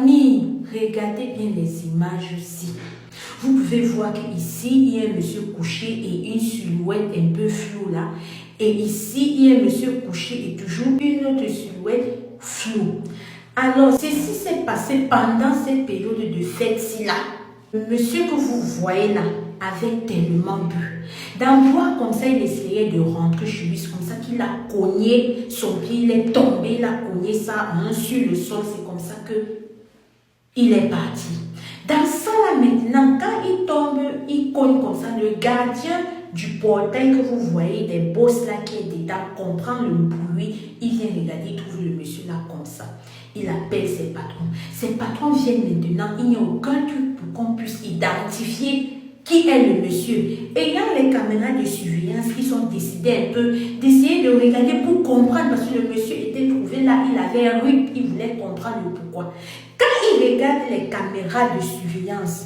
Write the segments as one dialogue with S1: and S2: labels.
S1: amis, regardez bien les images-ci. Vous pouvez voir qu'ici, il y a un monsieur couché et une silhouette un peu floue là. Et ici, il y a un monsieur couché et toujours une autre silhouette floue. Alors, ceci s'est passé pendant cette période de fête-ci là. Le monsieur que vous voyez là avait tellement bu. Dans boire comme ça, il essayait de rentrer chez lui. C'est comme ça qu'il a cogné son pied, il est tombé, il a cogné ça sur le sol. C'est comme ça qu'il est parti. Dans ça là maintenant, quand il tombe, il cogne comme ça. Le gardien du portail que vous voyez, des bosses là qui est dedans, comprend le bruit. Il vient regarder, il trouve le monsieur là comme ça. Il appelle ses patrons. Ses patrons viennent maintenant. Il n'y a aucun truc pour qu'on puisse identifier qui est le monsieur. Ayant les caméras de surveillance, ils ont décidé un peu d'essayer de regarder pour comprendre parce que le monsieur était trouvé là, il avait un rythme, il voulait comprendre le pourquoi. Quand il regarde les caméras de surveillance,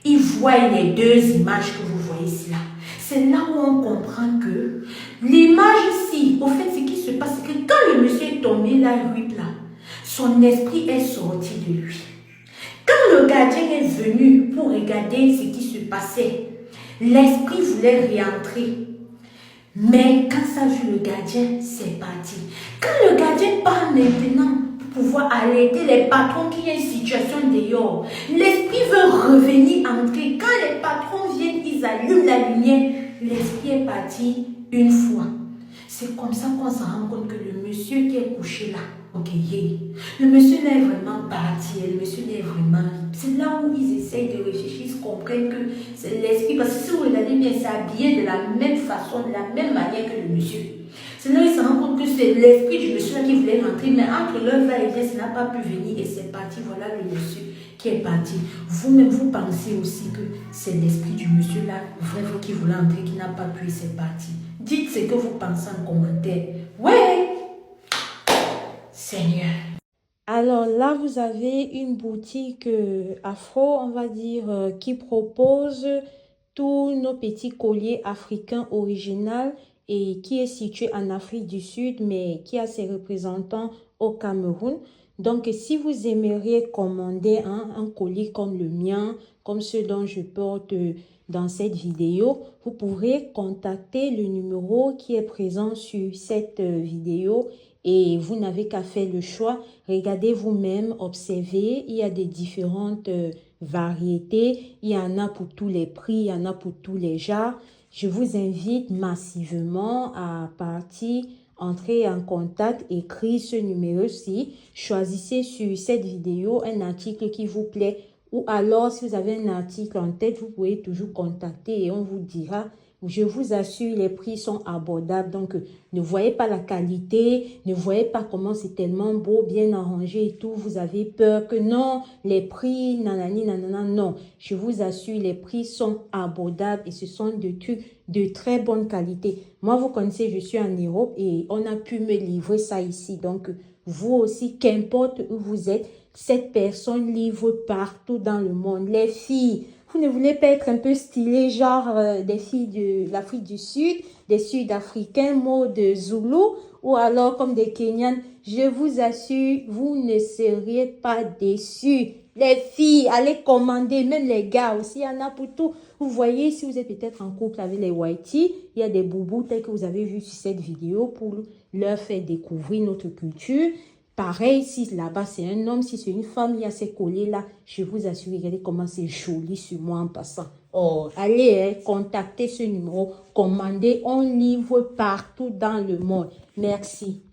S1: il voit les deux images que vous voyez ici là. C'est là où on comprend que l'image-ci, au fait, ce qui se passe, c'est que quand le monsieur est tombé là, rythme là, son esprit est sorti de lui. Quand le gardien est venu pour regarder ce qui se passait, l'esprit voulait réentrer. Mais quand ça a vu le gardien, c'est parti. Quand le gardien part maintenant pour pouvoir alerter les patrons qui ont une situation dehors, l'esprit veut revenir entrer. Quand les patrons viennent, ils allument la lumière, l'esprit est parti une fois. C'est comme ça qu'on se rend compte que le monsieur qui est couché là, ok, le monsieur là est vraiment parti, le monsieur là est vraiment... C'est là où ils essayent de réfléchir, ils comprennent que c'est l'esprit. Parce que si vous regardez bien, c'est habillé de la même façon, de la même manière que le monsieur. C'est là où ils se rendent compte que c'est l'esprit du monsieur là qui voulait rentrer, mais entre leur va et vient, ça n'a pas pu venir et c'est parti. Voilà le monsieur qui est parti. Vous-même, vous pensez aussi que c'est l'esprit du monsieur là, vraiment qui voulait entrer, qui n'a pas pu et c'est parti. Dites ce que vous pensez en commentaire. Ouais! Seigneur.
S2: Alors là, vous avez une boutique afro, on va dire, qui propose tous nos petits colliers africains originaux et qui est situé en Afrique du Sud, mais qui a ses représentants au Cameroun. Donc, si vous aimeriez commander un collier comme le mien, comme ceux dont je porte dans cette vidéo, vous pourrez contacter le numéro qui est présent sur cette vidéo et vous n'avez qu'à faire le choix. Regardez vous-même, observez, il y a des différentes variétés, il y en a pour tous les prix, il y en a pour tous les genres. Je vous invite massivement à entrer en contact, écrire ce numéro-ci, choisissez sur cette vidéo un article qui vous plaît ou alors si vous avez un article en tête, vous pouvez toujours contacter et on vous dira. Je vous assure, les prix sont abordables. Donc, ne voyez pas la qualité, ne voyez pas comment c'est tellement beau, bien arrangé et tout. Vous avez peur que non, les prix, nanani, nanana, non. Je vous assure, les prix sont abordables et ce sont des trucs de très bonne qualité. Moi, vous connaissez, je suis en Europe et on a pu me livrer ça ici. Donc, vous aussi, qu'importe où vous êtes, cette personne livre partout dans le monde. Les filles, vous ne voulez pas être un peu stylé, genre des filles de l'Afrique du Sud, des Sud-Africains, mode Zoulou, ou alors comme des Kenyans, je vous assure, vous ne seriez pas déçus. Les filles, allez commander, même les gars aussi, il y en a pour tout. Vous voyez, si vous êtes peut-être en couple avec les Whitey, il y a des boubous tels que vous avez vu sur cette vidéo pour leur faire découvrir notre culture. Pareil, si là-bas c'est un homme, si c'est une femme, il y a ces colliers-là, je vous assure, regardez comment c'est joli sur moi en passant. Oh, allez, contactez ce numéro, commandez, on livre partout dans le monde. Merci.